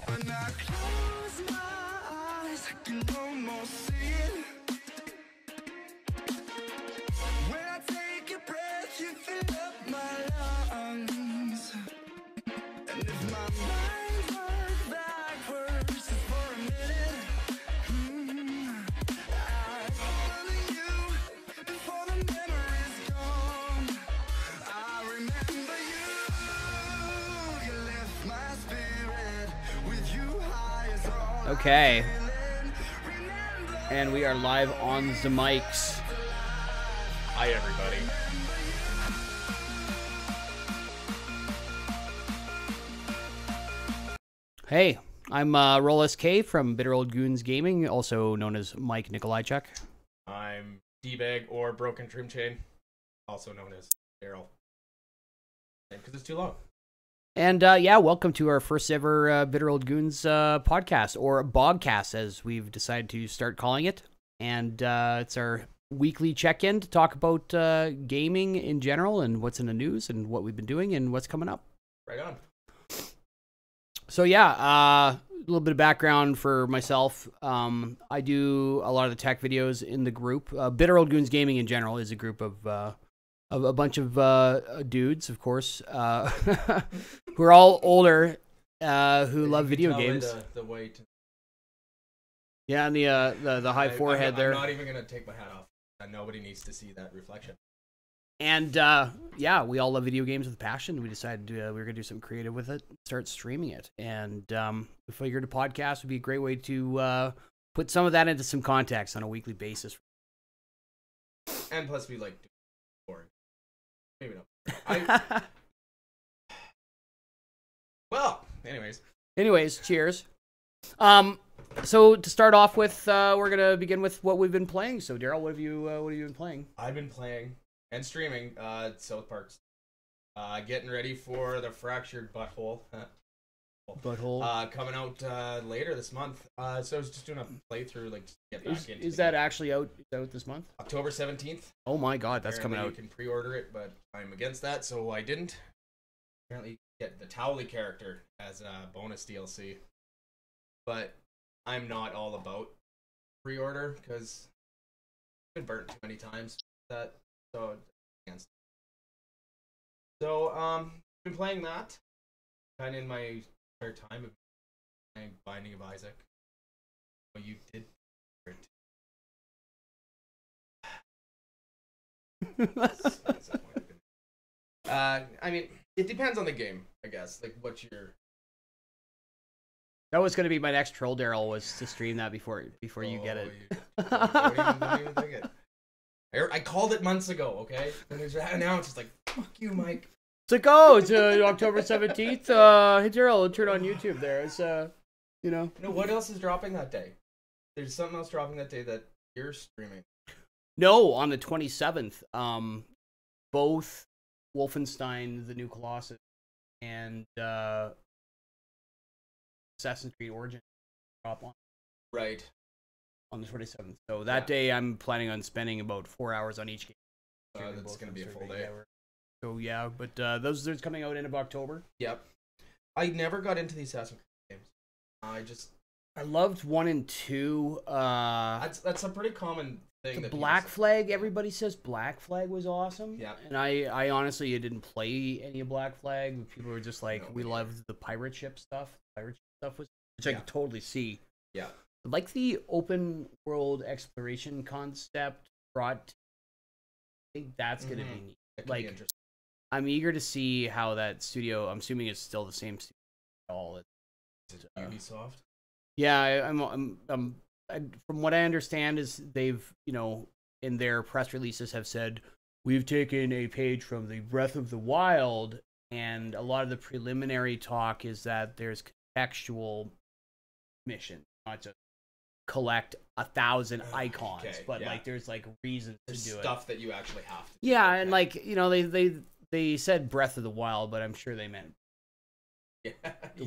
When I close my eyes, I can almost see it. When I take a breath, you fill up my lungs. And if my mind worked backwards just for a minute, I'd follow you before the memory's gone. I remember you, you left my spirit with you high as all. Okay. And we are live on the mics. Hi, everybody. Hey, I'm Roll SK from Bitter Old Goons Gaming, also known as Mike Nikolajchuk. I'm D-Bag or Broken Trim Chain, also known as Daryl. Because it's too long. And yeah, welcome to our first ever Bitter Old Goons podcast, or BOGGcast, as we've decided to start calling it. And it's our weekly check-in to talk about gaming in general and what's in the news and what we've been doing and what's coming up. Right on. So yeah, a little bit of background for myself. I do a lot of the tech videos in the group. Bitter Old Goons Gaming in general is a group of a bunch of dudes, of course, who are all older, who love video games. The weight. Yeah, and the high forehead there. I'm not even gonna take my hat off. Nobody needs to see that reflection. And yeah, we all love video games with passion. We decided we were gonna do something creative with it, start streaming it, and we figured a podcast would be a great way to put some of that into some context on a weekly basis. And plus, we like boring. Maybe not. Well, anyways, cheers. So to start off with, we're gonna begin with what we've been playing. So Daryl, what have you been playing? I've been playing and streaming South Park. Getting ready for the Fractured Butthole. Coming out later this month. So I was just doing a playthrough, like, to get back into. Is that actually out this month? October 17th. Oh my God, that's Apparently coming out. You can pre-order it, but I'm against that, so I didn't. Apparently, you get the Towley character as a bonus DLC, but I'm not all about pre-order because I've been burnt too many times. Against. So, been playing that kind of in my spare time of playing Binding of Isaac. Well, you did. I mean, it depends on the game, I guess. Like, what's your... That was going to be my next troll, Daryl, was to stream that before you get it. Don't even think it. I called it months ago, okay? And now it's just like, fuck you, Mike. It's like, oh, it's October 17th. Hey, Daryl, turn on YouTube there. It's, you know. No, what else is dropping that day? There's something else dropping that day that you're streaming. No, on the 27th. Both Wolfenstein, The New Colossus, and Assassin's Creed Origins drop on. Right. On the 27th. So that day, I'm planning on spending about 4 hours on each game. That's going to be a full day. So yeah, but those are coming out end of October. Yep. I never got into the Assassin's Creed games. I loved 1 and 2. That's a pretty common thing. The Black Flag, everybody says Black Flag was awesome. Yeah. And I honestly didn't play any of Black Flag. People were just like, we loved the pirate ship stuff. Which I could totally see. Yeah. Like the open world exploration concept brought. I think that's gonna be neat. Like, be I'm eager to see how that studio. I'm assuming it's still the same studio. All Ubisoft. Yeah, I'm from what I understand is they've, in their press releases have said we've taken a page from the Breath of the Wild, and a lot of the preliminary talk is that there's contextual mission, not just collect 1,000 icons, but like there's like reasons to do it. Stuff that you actually have to. Yeah, and like they said Breath of the Wild, but I'm sure they meant the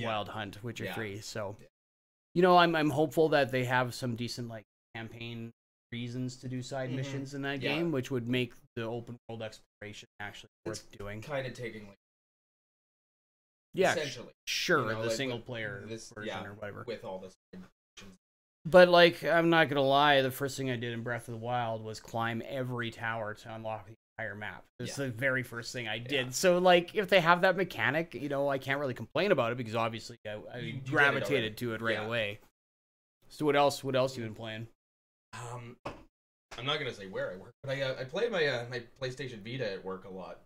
Wild Hunt, Witcher 3. So, I'm hopeful that they have some decent like campaign reasons to do side missions in that game, which would make the open world exploration actually worth doing. Kind of taking like Yeah, essentially. sure, You know, the like single with player version or whatever. with all this. But like, I'm not gonna lie, the first thing I did in Breath of the Wild was climb every tower to unlock the entire map. It's the very first thing I did. Yeah. So like, if they have that mechanic, you know, I can't really complain about it because obviously I You gravitated to it right Yeah. away. So what else? What else you been playing? I'm not gonna say where I work, but I play my my PlayStation Vita at work a lot.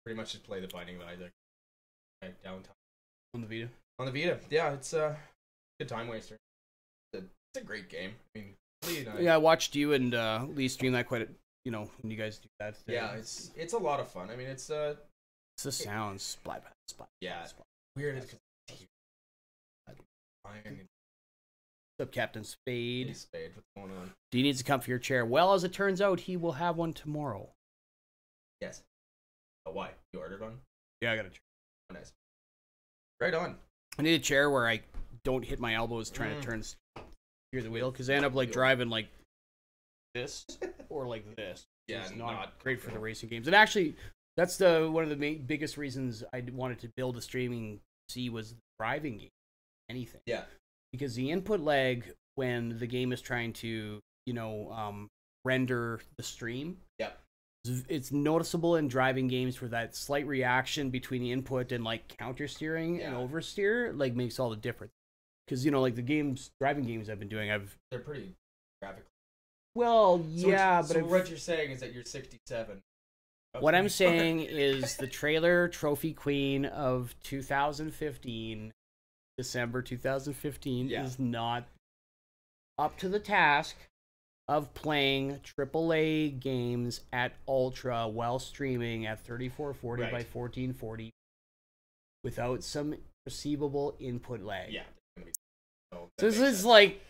Pretty much just play the Binding of Isaac downtown On the Vita? on the Vita. Yeah, it's a good time waster. It's a great game. I mean, Lee and I, Yeah, I watched you and Lee stream that quite. You know, when you guys do that. yeah, it's a lot of fun. I mean, it's It's the sounds. Splat, splat. yeah, Splat. weird. It's What's What's up, Captain Spade? Spade? What's going on? Do you need to come for your chair? Well, as it turns out, he will have one tomorrow. Yes. Oh, why? You ordered one? Yeah, I got a chair. Oh, nice. Right on. I need a chair where I don't hit my elbows trying to turn steer the wheel, because I end up like driving like this or like this. Yeah, It's not great for the racing games. And actually, that's one of the biggest reasons I wanted to build a streaming PC was the driving game. Anything. Yeah. Because the input lag when the game is trying to, you know, render the stream. Yeah. It's noticeable in driving games where that slight reaction between the input and like counter steering and oversteer like makes all the difference. Because you know, like the driving games I've been doing, they're pretty graphic. Well, So yeah, but what you're saying is that you're 67. What I'm saying is the trailer trophy queen of 2015, December 2015, is not up to the task of playing AAA games at Ultra while streaming at 3440 by 1440 without some perceivable input lag. Yeah. So this is like,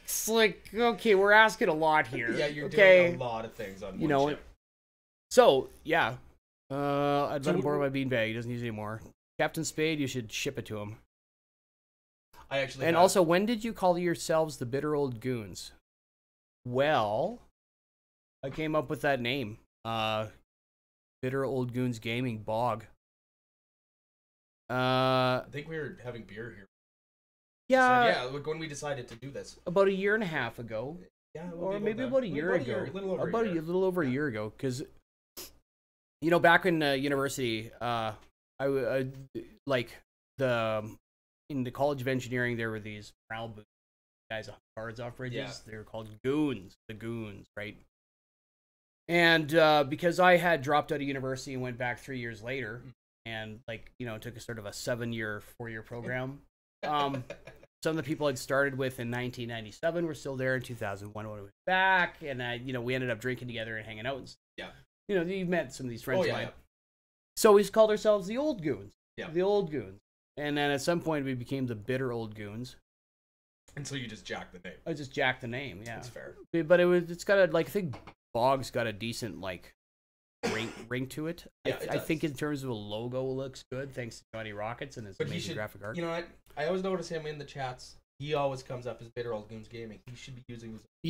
okay, we're asking a lot here. Yeah, you're doing a lot of things on you one know. chip. So yeah, I'd let him borrow my beanbag. He doesn't use it anymore. Captain Spade, you should ship it to him. I actually. And also, when did you call yourselves the Bitter Old Goons? Well, I came up with that name. Bitter Old Goons Gaming, BOGG. I think we were having beer here. Yeah. So, like when we decided to do this. About a year and a half ago. Yeah. Or maybe about a year ago. A little over a little over a year ago. Because, you know, back in university, I like in the College of Engineering, there were these morale boots. Guys on cards off bridges. Yeah. They were called Goons. The Goons, right? And because I had dropped out of university and went back 3 years later, and like, you know, took a sort of a 4-year program. Some of the people I'd started with in 1997 were still there in 2001 when we went back, and you know, we ended up drinking together and hanging out. And yeah. You know, you met some of these friends of mine. Yeah. So we called ourselves the Old Goons. Yeah. The Old Goons. And then at some point we became the Bitter Old Goons. And so you just jacked the name. I just jacked the name, yeah. That's fair. But it's got a, like, I think BOGG's got a decent, like, ring to it. Yeah, I think in terms of a logo, it looks good, thanks to Johnny Rockets and his amazing graphic art. You know what? I always notice him in the chats. He always comes up as Bitter Old Goons Gaming. He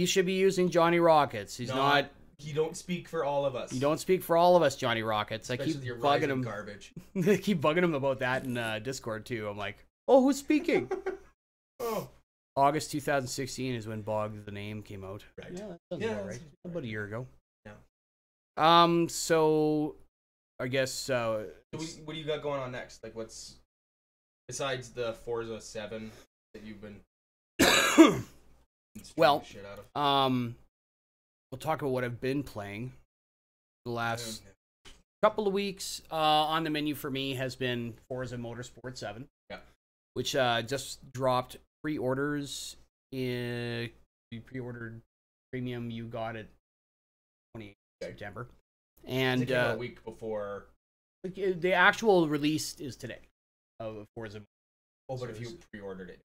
should be using Johnny Rockets. He's not. You don't speak for all of us. You don't speak for all of us, Johnny Rockets. Especially I keep your bugging him. Garbage. I keep bugging him about that in Discord too. I'm like, oh, who's speaking? Oh. August 2016 is when BOGG the name came out. Right. Yeah, that sounds about right. About a year ago. Yeah. So I guess. So what do you got going on next? Like, what's besides the Forza 7 that you've been? Well, shit out of? We'll talk about what I've been playing the last couple of weeks. On the menu for me has been Forza Motorsport 7. Yeah. Which just dropped pre-orders. You pre-ordered premium, you got it 28th September. And it came out a week before. The actual release is today of Forza. Oh, but if you pre-ordered it.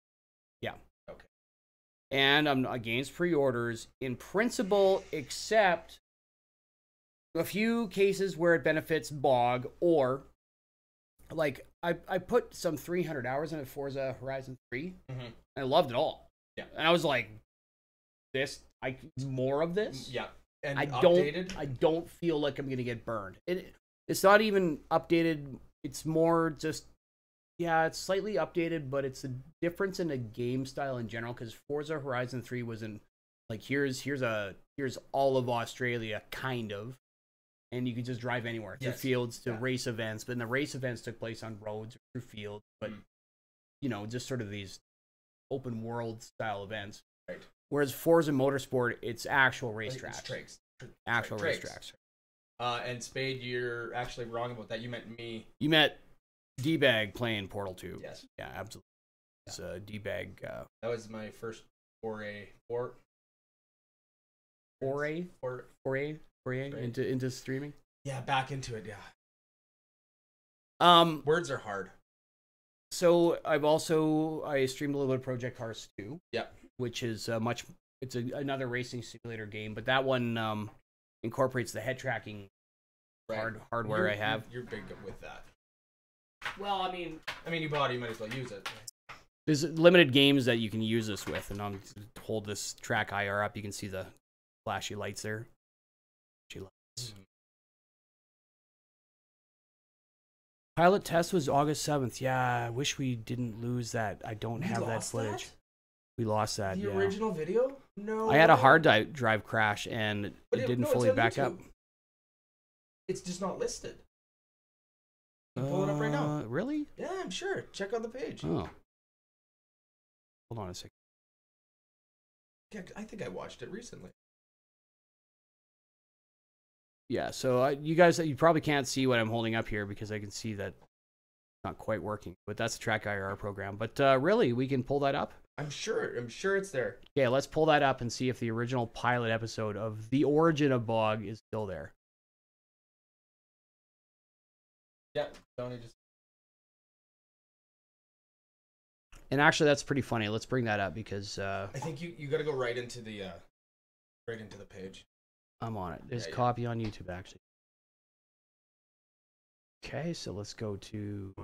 Yeah. Okay. And I'm against pre-orders in principle, except a few cases where it benefits BOGG, or like I put some 300 hours into Forza Horizon 3, and I loved it all. Yeah. And I was like, more of this. Yeah. And I updated? don't feel like I'm gonna get burned. It's not even updated. It's more just Yeah, it's slightly updated, but it's a difference in the game style in general. Because Forza Horizon 3 wasn't like here's all of Australia, kind of, and you could just drive anywhere to fields to race events. But the race events took place on roads or through fields, but just sort of these open world style events. Right. Whereas Forza Motorsport, it's actual racetracks. Actual tracks. racetracks. And Spade, you're actually wrong about that. You meant me. You met D-Bag playing Portal 2. Yes. Yeah, absolutely. It's D-Bag. That was my first foray into streaming. Yeah, back into it. Yeah. Words are hard. So I streamed a little bit of Project Cars 2. Yeah. Which is another racing simulator game, but that one incorporates the head tracking hardware I have. You're big with that. Well, I mean, you bought it, you might as well use it. There's limited games that you can use this with, and I'm hold this track IR up. You can see the flashy lights there. Pilot test was August 7th. Yeah, I wish we didn't lose that. I don't have that footage. We lost that. The original video? No. I had a hard drive crash, and it didn't fully back up. It's just not listed. You can pull it up right now. Really? Yeah, I'm sure. Check out the page. Oh. Hold on a second. Yeah, I think I watched it recently. Yeah, so you guys, you probably can't see what I'm holding up here because I can see that it's not quite working. But that's the Track IR program. But really, we can pull that up. I'm sure it's there. Yeah, let's pull that up and see if the original pilot episode of The Origin of BOGG is still there. Yeah, Tony just. And actually, that's pretty funny. Let's bring that up because I think you got to go right into the page. I'm on it. There's copy on YouTube actually. Okay, so let's go to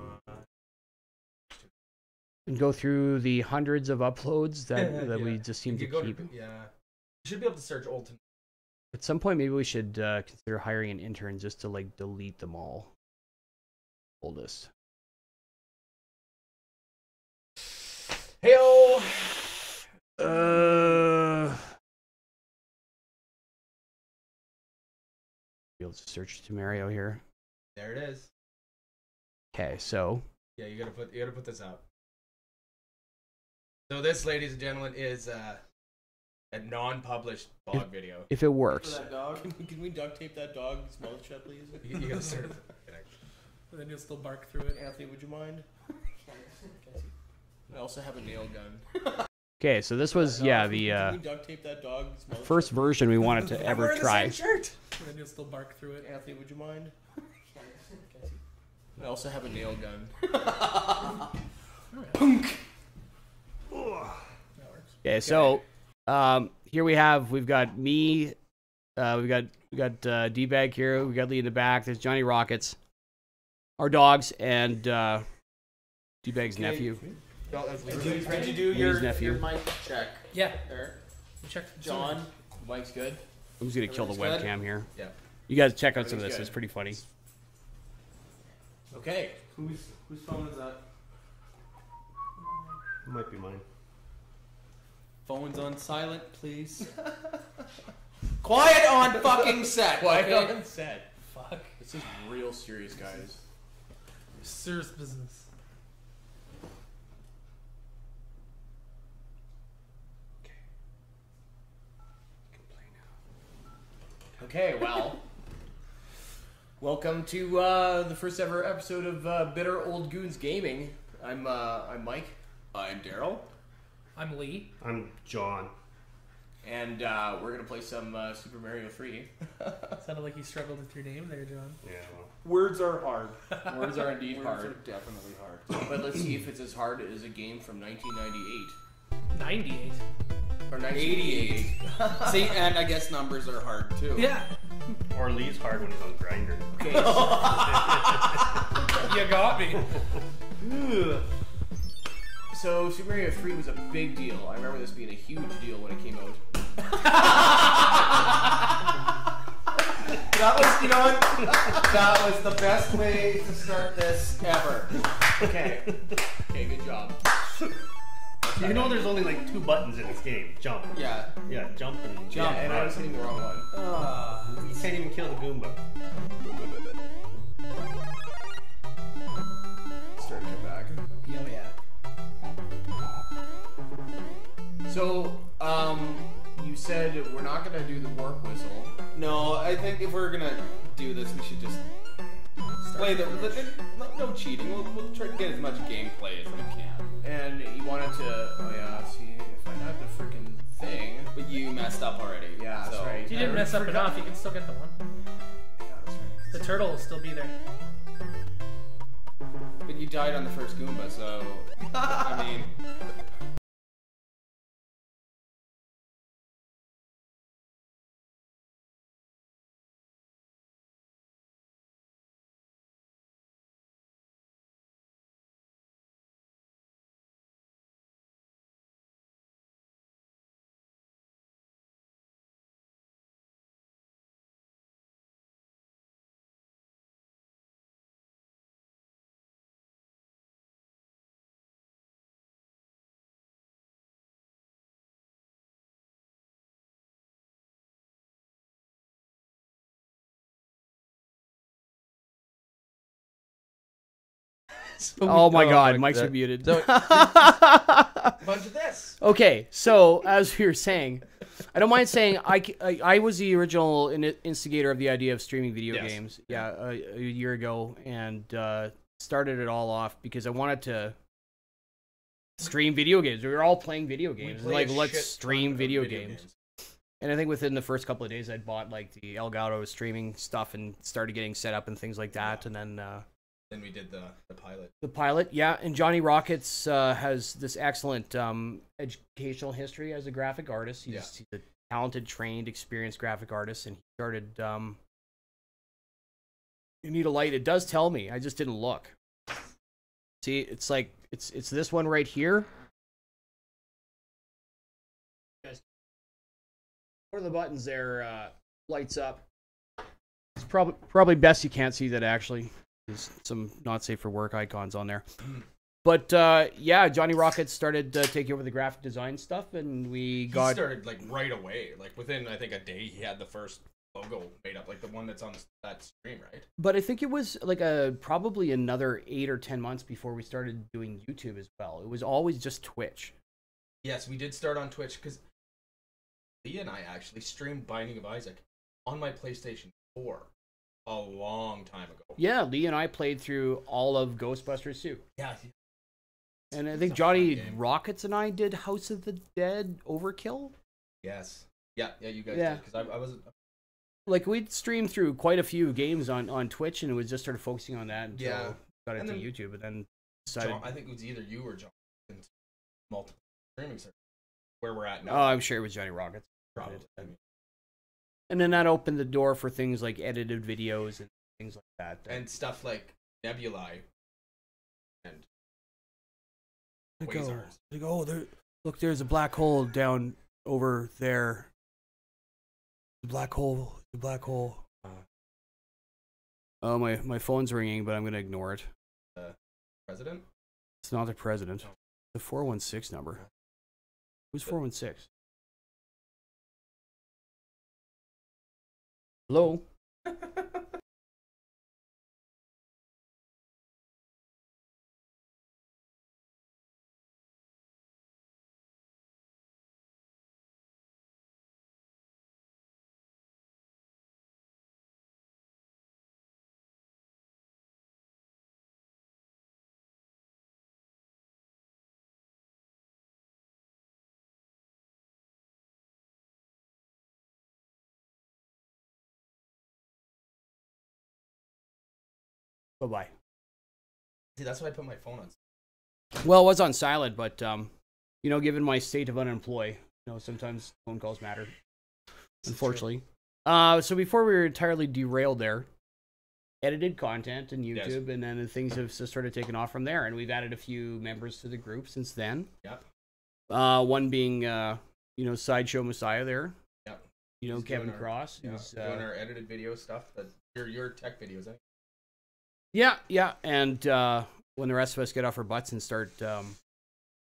and go through the hundreds of uploads that we just seem to keep. You should be able to search old. At some point, maybe we should consider hiring an intern just to like delete them all. Oldest. Heyo. Be able to search to Mario here. There it is. Okay, so. Yeah, you gotta put this up. So this, ladies and gentlemen, is a non-published BOGG video. If it works. For that dog, can we duct tape that dog's mouth shut, please? You gotta sort of. And then you'll still bark through it. Anthony, would you mind? I also have a nail gun. Okay, so this was the Can we duct tape that dog's mouth first version we wanted to ever try. the same shirt. And then you'll still bark through it. Anthony, would you mind? I also have a nail gun. Punk. Okay, so here we've got me, we got D-Bag here, we got Lee in the back. There's Johnny Rockets, our dogs, and D-Bag's nephew. Did you do your mic check? Yeah. There. Check John, mic's good. I'm just gonna kill the webcam here. Yeah. You guys check out some of this. Good. It's pretty funny. Okay. Whose phone is that? It might be mine. Phone's on silent, please. Quiet on fucking set. Quiet okay? on set. Fuck. This is real serious, guys. Serious business. Okay, well, welcome to the first ever episode of Bitter Old Goons Gaming. I'm Mike. I'm Daryl. I'm Lee. I'm John. And we're gonna play some Super Mario 3. Sounded like you struggled with your name there, John. Yeah, well. Words are hard. Words are indeed Words hard. are definitely hard. But let's see if it's as hard as a game from 1998 98. or 1988. See, and I guess numbers are hard too. Yeah. Or Lee's hard when he's on Grindr. Okay. You got me. So Super Mario 3 was a big deal. I remember this being a huge deal when it came out. That was, you know what? That was the best way to start this ever. Okay. Okay, good job. You know there's only like 2 buttons in this game. Jump. Yeah. Yeah, jump and Yeah, and I was hitting the wrong one. You can't even kill the Goomba. Start to come back. Yo, yeah. So, you said we're not gonna do the work whistle. No, I think if we're gonna do this, we should just play no cheating. We'll try to get as much gameplay as we can. And you wanted to, oh yeah, see, if I had the freaking thing. But you messed up already. Yeah, that's so. right. If you didn't mess up forgot. enough, you can still get the one. Yeah, that's right. The turtle will still be there. But you died on the first Goomba, so I mean. Oh my God, Mike's muted. Bunch of this. Okay, so as we were saying, I don't mind saying I was the original instigator of the idea of streaming video Yes. games. Yeah, a year ago, and started it all off because I wanted to stream video games. We were all playing video games. Like, let's stream video games. And I think within the first couple of days, I'd bought like the Elgato streaming stuff and started getting set up and things like that. And then we did the pilot. the pilot, yeah. And Johnny Rockets has this excellent educational history as a graphic artist. He's a talented, trained, experienced graphic artist, and he started. You need a light. It does tell me. I just didn't look. See, it's like it's this one right here. One of the buttons there lights up. It's probably best you can't see that actually. There's some not safe for work icons on there. But yeah, Johnny Rockets started taking over the graphic design stuff, and we got. He started like right away. Like within I think a day, he had the first logo made up, like the one that's on that stream, right? But I think it was like probably another 8 or 10 months before we started doing YouTube as well. It was always just Twitch. Yes, we did start on Twitch because Leah and I actually streamed Binding of Isaac on my PlayStation 4 a long time ago. Yeah, Lee and I played through all of Ghostbusters 2. Yeah. And I think It's a fun Johnny game. Rockets and I did House of the Dead Overkill. Yes. Yeah, you guys Yeah. did. Because I was... Like, we'd streamed through quite a few games on Twitch, and it was just sort of focusing on that until Yeah. got And into then YouTube, and then decided... John, I think it was either you or John in multiple streaming services. Where we're at now. Oh, I'm sure it was Johnny Rockets. Probably. I mean, And then that opened the door for things like edited videos and things like that. and stuff like Nebulae and Quasars. Look, there's a black hole down over there. The black hole. Oh, my phone's ringing, but I'm gonna ignore it. President? It's not the president. The 416 number. Who's 416? Hello? Bye-bye. See, that's why I put my phone on. Well, it was on silent, but, you know, given my state of unemployed, you know, sometimes phone calls matter, unfortunately. So before we were entirely derailed there, edited content in YouTube, and then things have just sort of taken off from there, and we've added a few members to the group since then. Yep. One being, you know, Sideshow Messiah there. Yep. You know, He's Kevin doing our- Cross. Yeah, Who's, doing our edited video stuff. That your tech videos, eh? yeah, and when the rest of us get off our butts and start, I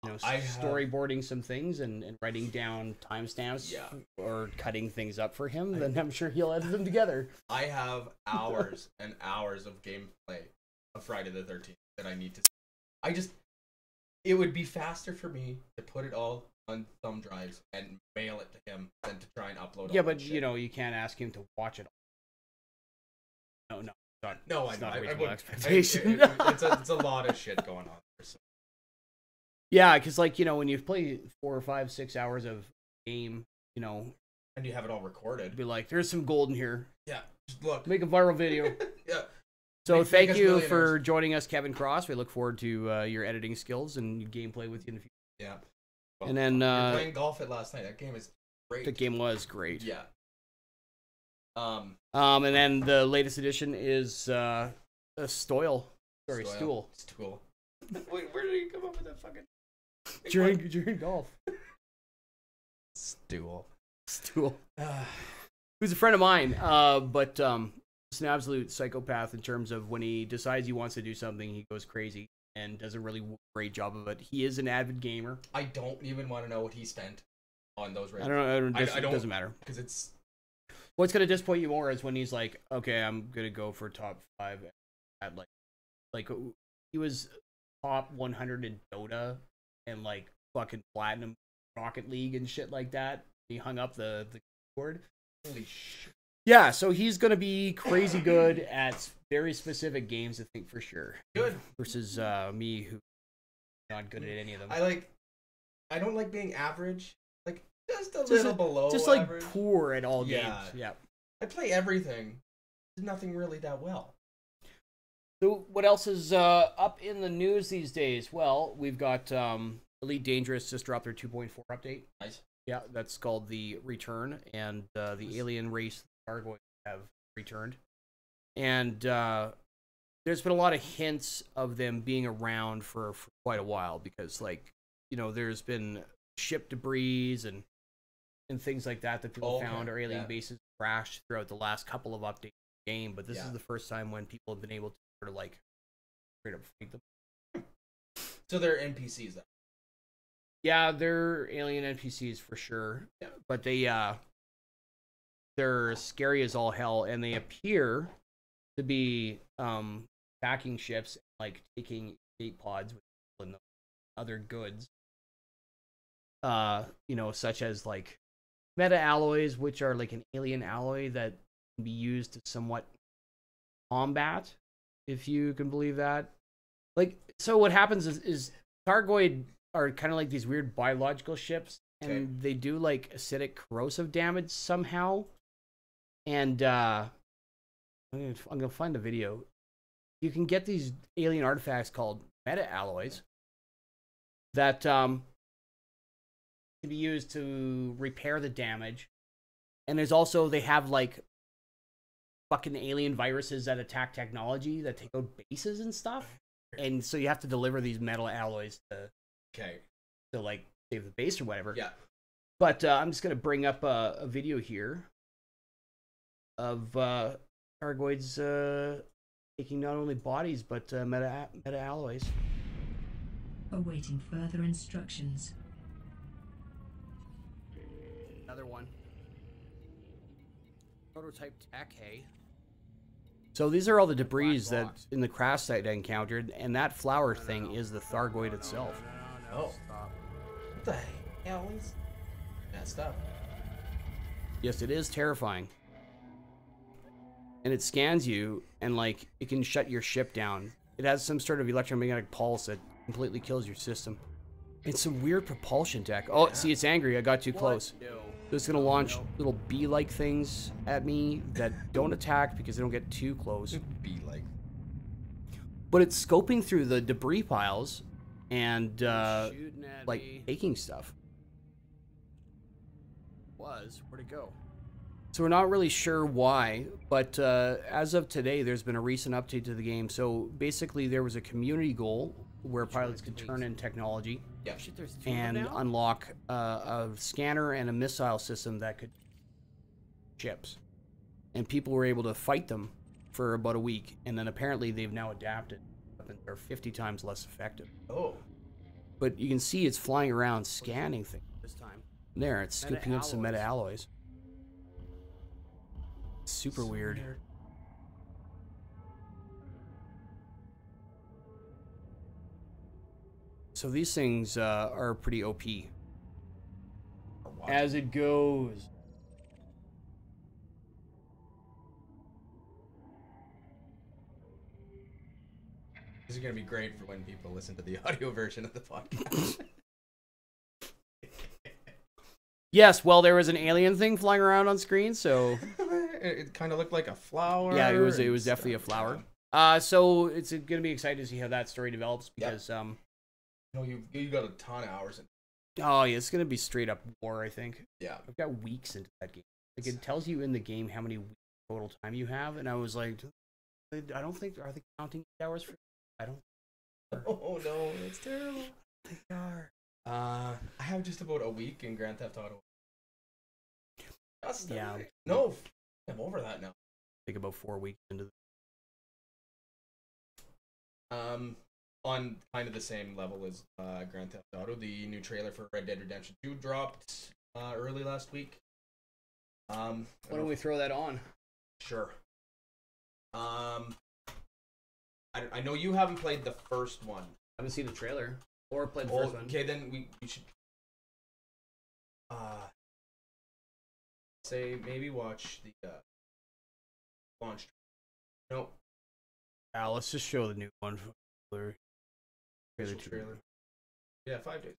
have- storyboarding some things and writing down timestamps or cutting things up for him, then I'm sure he'll edit them together. I have hours and hours of gameplay of Friday the 13th that I need to. It would be faster for me to put it all on thumb drives and mail it to him than to try and upload. Yeah, all but that you shit. know, you can't ask him to watch it all. No, No, it's I know. not a I reasonable wouldn't- expectation. It's a lot of shit going on. So. Yeah, because like, you know, when you play 4 or 5, 6 hours of game, you know, And you have it all recorded. be like, there's some gold in here. Yeah, just look. Make a viral video. Yeah. So Make thank us you millionaires. for joining us, Kevin Cross. We look forward to your editing skills and gameplay with you in the future. Yeah. And then, we were playing golf it last night. That game is great. The game was great. Yeah. And then the latest edition is a stool. Stool. Wait, where did you come up with that fucking During golf. stool? Stool. Who's a friend of mine, but he's an absolute psychopath in terms of when he decides he wants to do something, he goes crazy and does a really great job of it. He is an avid gamer. I don't even want to know what he spent on those races. I don't know. I It don't- doesn't matter. because it's What's going to disappoint you more is when he's like, okay, I'm going to go for top 5 at like he was top 100 in Dota and like fucking platinum Rocket League and shit like that. He hung up the keyboard. holy shit. Yeah, so he's going to be crazy good at very specific games, I think, for sure. Good. Versus me, who's not good at any of them. I don't like being average. Like just a Just little a- below Just like average. poor at all Yeah. games. Yeah. I play everything. There's nothing really that well. So what else is up in the news these days? Well, we've got Elite Dangerous just dropped their 2.4 update. Nice. Yeah, that's called the Return, and the alien race Gargoyles have returned. And there's been a lot of hints of them being around for quite a while because, like, you know, there's been ship debris and things like that people found, or alien bases crashed throughout the last couple of updates of the game. But this is the first time when people have been able to sort of like straight up fight them. So they're NPCs. Then. Yeah, they're alien NPCs for sure. Yeah. But they're scary as all hell, and they appear to be attacking ships, like taking escape pods with people and other goods. You know, such as like meta alloys, which are like an alien alloy that can be used to somewhat combat, if you can believe that. Like, so what happens is Targoid are kind of like these weird biological ships, and they do like acidic corrosive damage somehow. And I'm gonna find the video. You can get these alien artifacts called meta alloys that can be used to repair the damage. And there's also, they have like fucking alien viruses that attack technology that take out bases and stuff. And so you have to deliver these metal alloys to like save the base or whatever. Yeah. But I'm just gonna bring up a video here of Argoids taking not only bodies but meta alloys. Awaiting further instructions. Another one. Prototype tech, hey. So these are all the debris that in the crash site I encountered, and that flower thing is the Thargoid itself. Oh. What the hell is that stuff? Yes, it is terrifying. And it scans you, and like it can shut your ship down. It has some sort of electromagnetic pulse that completely kills your system. It's some weird propulsion tech. Oh, see, it's angry. I got too close. So it's gonna launch little bee-like things at me that don't attack because they don't get too close. Bee-like. But it's scoping through the debris piles and like taking stuff. Where'd it go? So we're not really sure why, but as of today, there's been a recent update to the game. So basically, there was a community goal where pilots could turn in technology and unlock a scanner and a missile system that could ships. And people were able to fight them for about a week, and then apparently they've now adapted weapons are 50 times less effective. Oh. But you can see it's flying around scanning things this time. There, it's scooping up some meta alloys. Super weird. So these things are pretty OP. As it goes. This is gonna be great for when people listen to the audio version of the podcast. Yes, well, there was an alien thing flying around on screen, so It kind of looked like a flower. yeah, it was and definitely a stuff. flower. So it's gonna be exciting to see how that story develops because No, you got a ton of hours in. oh yeah, it's gonna be straight up war. I think Yeah. I've got weeks into that game. Like it tells you in the game how many weeks total time you have, and I was like, I don't think are they counting hours for? I don't. Oh no, that's terrible. They are. I have just about a week in Grand Theft Auto. That's Yeah. No, I'm over that now. Think about 4 weeks into. On kind of the same level as Grand Theft Auto, the new trailer for Red Dead Redemption 2 dropped early last week. Why don't we throw that on? Sure. I know you haven't played the first one. I haven't seen the trailer or played the first one. Okay, then we should say maybe watch the launch. No, Let's just show the new one. Trailer. official trailer. Yeah, 5 days.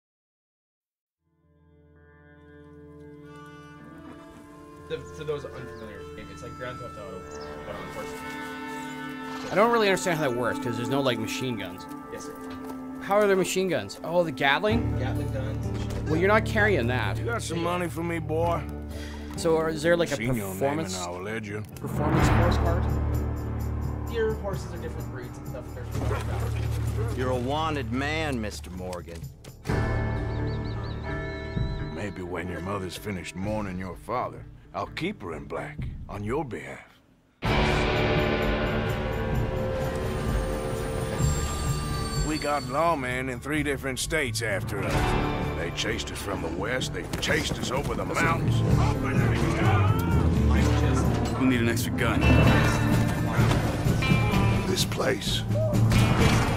For those unfamiliar with the game, it's like Grand Theft Auto, but on horses. I don't really understand how that works because there's no like machine guns. Yes, sir. How are there machine guns? Oh, the Gatling? Gatling guns. And shit. Well, you're not carrying that. You got some money for me, boy? So is there like a Seen your name performance in our ledger. horse card? Your horses are different breeds and stuff. There's You're a wanted man, Mr. Morgan. Maybe when your mother's finished mourning your father, I'll keep her in black on your behalf. We got lawmen in 3 different states after us. They chased us from the west, they chased us over the mountains. We'll need an extra gun. This place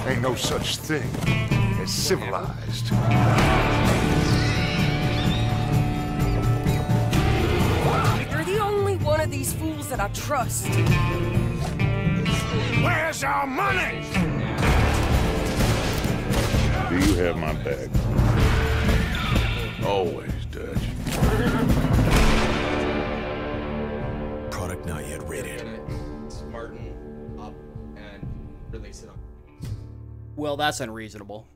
ain't no such thing as civilized. You're the only one of these fools that I trust. Where's our money? Do you have my bag? Always, Dutch. Product not yet They're rated. gonna smarten up and release it on. Well, that's unreasonable.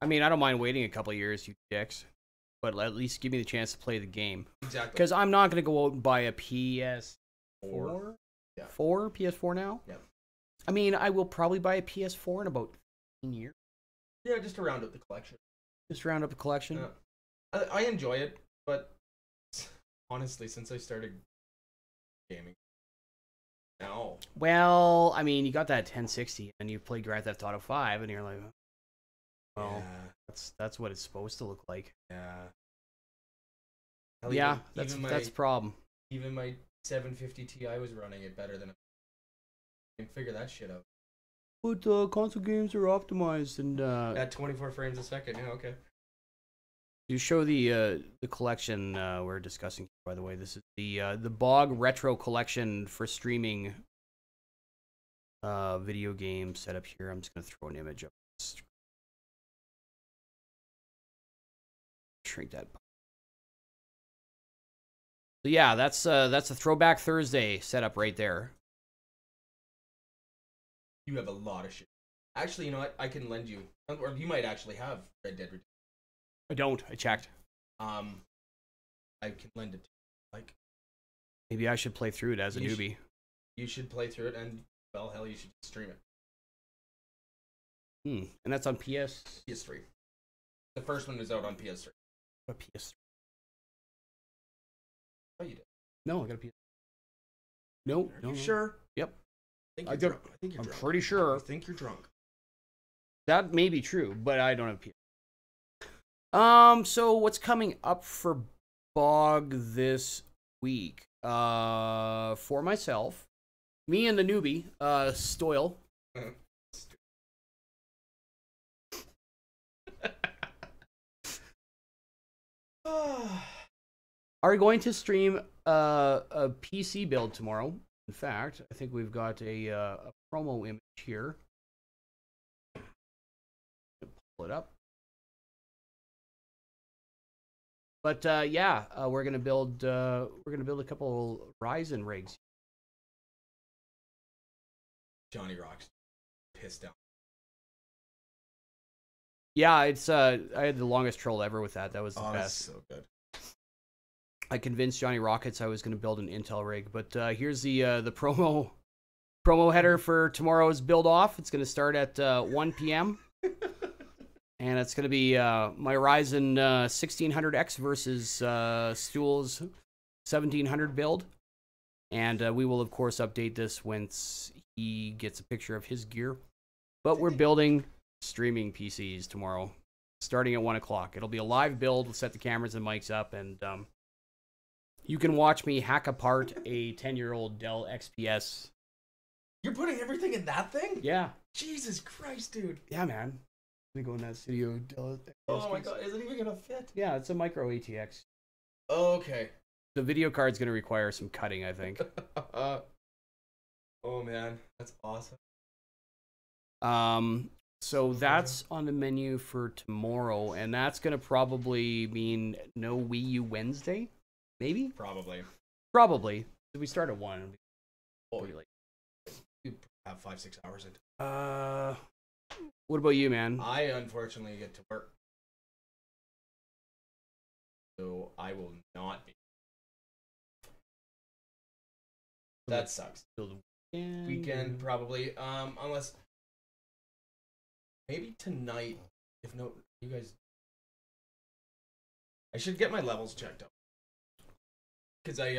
I mean, I don't mind waiting a couple of years, you dicks, but at least give me the chance to play the game. Exactly. Because I'm not going to go out and buy a PS4. Yeah. PS4 now? Yeah. I mean, I will probably buy a PS4 in about 15 years. Yeah, just to round up the collection. Just round up the collection. Yeah. I enjoy it, but honestly, since I started gaming, no. Well, I mean, you got that 1060, and you play Grand Theft Auto 5, and you're like, well, Yeah. that's what it's supposed to look like. Yeah. Hell, Yeah, even that's a problem. Even my 750 Ti was running it better than I can figure that shit out. But console games are optimized, and At 24 frames a second, yeah, okay. you show the collection we're discussing. By the way, this is the BOGG Retro Collection for streaming video game setup here. I'm just gonna throw an image up. Shrink that. So yeah, that's a Throwback Thursday setup right there. You have a lot of shit. Actually, you know what? I can lend you, or you might actually have Red Dead Redemption. I don't. I checked. I can lend it to you. Like, Maybe I should play through it as a newbie. You should play through it, and well, hell, you should stream it. And that's on PS3. The first one is out on PS3. What PS3? Oh, you did. No, I got a PS. No, Are no. you no. sure? Yep. think I you're don't- drunk. I think you're I'm drunk. pretty sure I think you're drunk. that may be true, but I don't have PS. So what's coming up for BOGG this week? For myself, me and the newbie, Stoyle. Are going to stream a PC build tomorrow. In fact, I think we've got a promo image here. Pull it up. But yeah, we're gonna build a couple Ryzen rigs. Johnny Rock's pissed down. Yeah, it's I had the longest troll ever with that. That was the Oh, that's best. so good. I convinced Johnny Rockets I was going to build an Intel rig, but here's the promo header for tomorrow's build off. It's going to start at 1 p.m. and it's going to be my Ryzen 1600X versus Stool's 1700 build, and we will of course update this once he gets a picture of his gear. But we're building streaming PCs tomorrow, starting at 1 o'clock. It'll be a live build. We'll set the cameras and mics up, and you can watch me hack apart a 10-year-old Dell XPS. You're putting everything in that thing? Yeah. Jesus Christ, dude. Yeah, man. Let me go in that studio. Dell Oh my god, is it even gonna fit? Yeah, it's a micro ATX. Okay. The video card's going to require some cutting, I think. Oh man, that's awesome. So that's on the menu for tomorrow, and that's going to probably mean no Wii U Wednesday? Maybe? Probably. Probably. We start at 1. Oh, you have 5-6 hours into. What about you, man? I unfortunately get to work, so I will not be. That sucks. Weekend probably. Unless maybe tonight. If no, you guys. I should get my levels checked out. Because I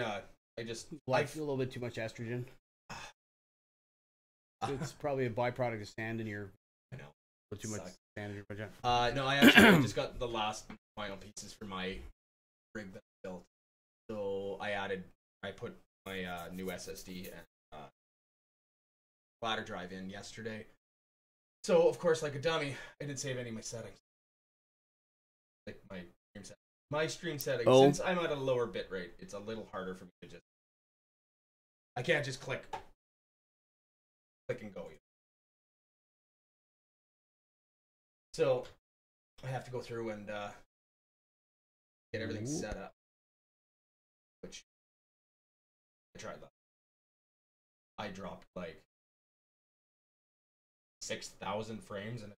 just I feel a little bit too much estrogen. It's probably a byproduct of sand in your. I know. Too much sand in your vagina. No, I actually just got the last final pieces for my rig that I built. So I put my new SSD and ladder drive in yesterday. So of course, like a dummy, I didn't save any of my settings. Like my stream settings. My stream settings, since I'm at a lower bit rate, it's a little harder for me to just. I can't just click and go. So I have to go through and get everything set up. Which I tried that. I dropped like 6,000 frames in a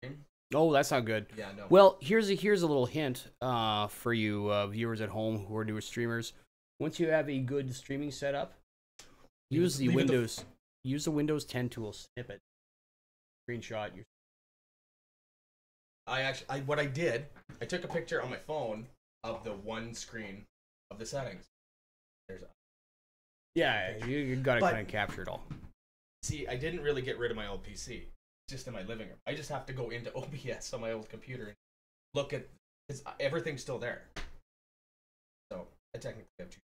frame. Oh, that's not good. Yeah, no. Well, here's a little hint for you viewers at home who are newer streamers. Once you have a good streaming setup, use the Windows 10 tool. Snip it. Screenshot your. What I did, I took a picture on my phone of the one screen of the settings. Yeah, you gotta kind of capture it all. See, I didn't really get rid of my old PC. It's just in my living room. I just have to go into OBS on my old computer and look at, because everything's still there. So I technically have two.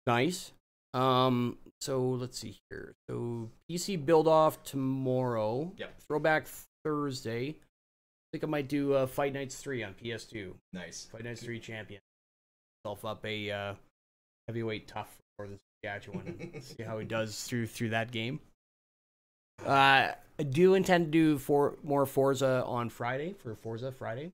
Nice. So let's see here. So PC build off tomorrow. Yep. Throwback Thursday. I think I might do Fight Nights 3 on PS2. Nice. Fight Nights 3 champion. Myself up a heavyweight tough for the Saskatchewan. See how he does through that game. I do intend to do more Forza on Friday for Forza Friday.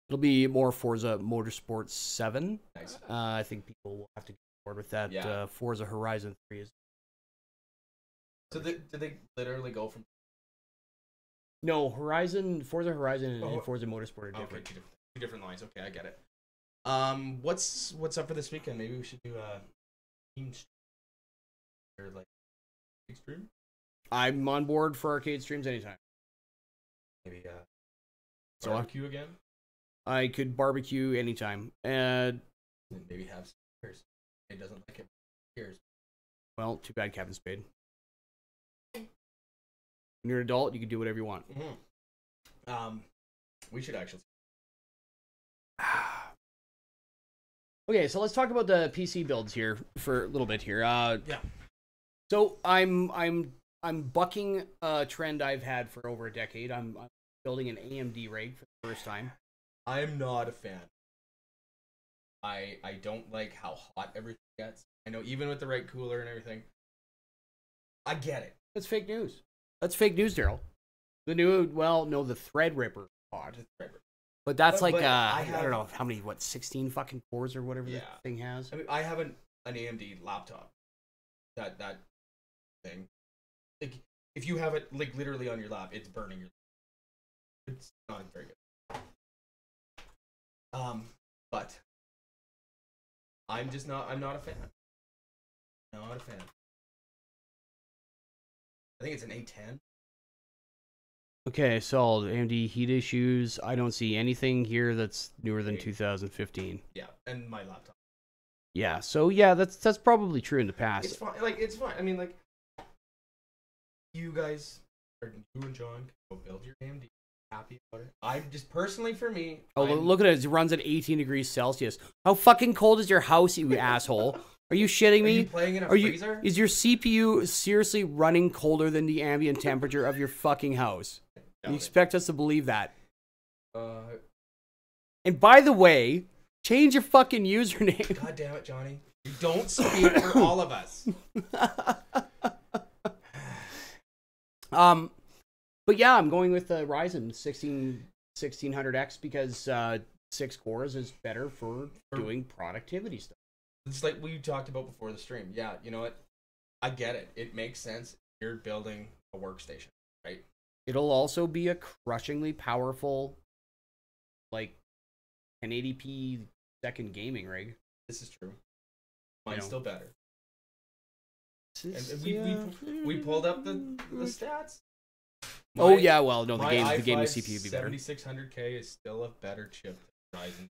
It'll be more Forza Motorsport 7. Nice. I think people will have to get board with that. Yeah. Forza Horizon 3 is. So did they literally go from? No, Forza Horizon and Forza Motorsport are different. Okay, two different lines. Okay, I get it. What's up for this weekend? Maybe we should do a team stream or like big stream. I'm on board for arcade streams anytime. Maybe So barbecue again. I could barbecue anytime. And maybe have some beers. He doesn't like it. Beers. Well, too bad, Captain Spade. When you're an adult, you can do whatever you want. We should actually. Okay, so let's talk about the PC builds here for a little bit here. Yeah. So I'm bucking a trend I've had for over a decade. I'm building an AMD rig for the first time. I'm not a fan. I don't like how hot everything gets. I know even with the right cooler and everything. I get it. That's fake news. That's fake news, Daryl. The new, well, no, the Threadripper pod. But that's I don't know how many, 16 fucking cores or whatever the thing has. I mean, I have an AMD laptop. That thing. Like, if you have it like literally on your lap, it's burning your. It's not very good. But I'm not a fan. Not a fan. I think it's an A10. Okay, so AMD heat issues. I don't see anything here that's newer than 2015. Yeah, and my laptop. Yeah, so yeah, that's probably true in the past. It's fine. Like, it's fine. I mean, like, you guys, or you and John, can go build your AMD. Happy about it. I'm just personally for me. Oh, look at it. It runs at 18 degrees Celsius. How fucking cold is your house, you asshole? Are you shitting me? Are you playing in a freezer? Is your CPU seriously running colder than the ambient temperature of your fucking house? You expect us to believe that? And by the way, change your fucking username. God damn it, Johnny. You don't speak for all of us. But yeah, I'm going with the Ryzen 1600X because 6 cores is better for doing productivity stuff. It's like we talked about before the stream. Yeah, you know what? I get it. It makes sense. You're building a workstation, right? It'll also be a crushingly powerful, like, 1080p second gaming rig. This is true. Mine's still better. And we pulled up the stats. Oh yeah, well no, the gaming CPU would be better. 7600K is still a better chip than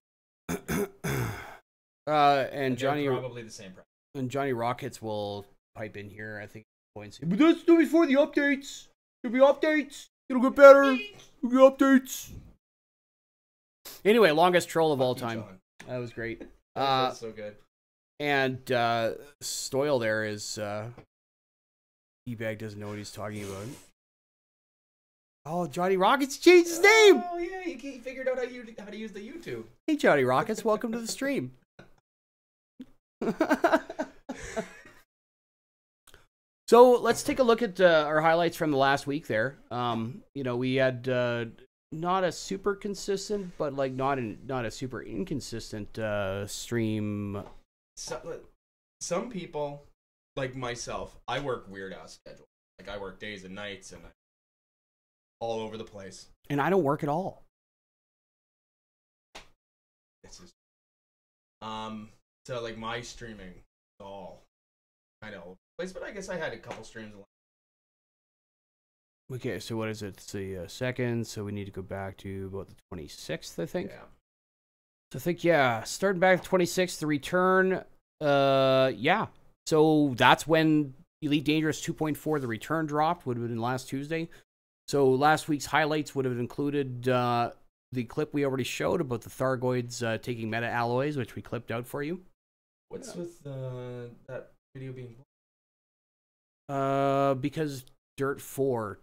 Ryzen. And Johnny probably the same price. And Johnny Rockets will pipe in here, I think. But that's still before the updates. There'll be updates. It'll get better. There'll be updates. Anyway, longest troll of all time. John. That was great. That's so good. And Stoyle there is E-Bag doesn't know what he's talking about. Oh, Johnny Rockets changed his name! Oh, yeah, he figured out how to use the YouTube. Hey, Johnny Rockets, welcome to the stream. So, let's take a look at our highlights from the last week there. We had not a super consistent, but like not a super inconsistent stream. Some people, like myself, I work weird-ass schedule. Like, I work days and nights, and all over the place. And I don't work at all. This is so like my streaming is all kind of all over the place, but I guess I had a couple streams. Okay, so what is it? It's the second, so we need to go back to about the 26th, I think. Yeah. So I think, yeah, starting back the 26th, the return, yeah. So that's when Elite Dangerous 2.4, the return dropped, would have been last Tuesday. So last week's highlights would have included the clip we already showed about the Thargoids taking meta alloys, which we clipped out for you. What's with that video being? Because Dirt 4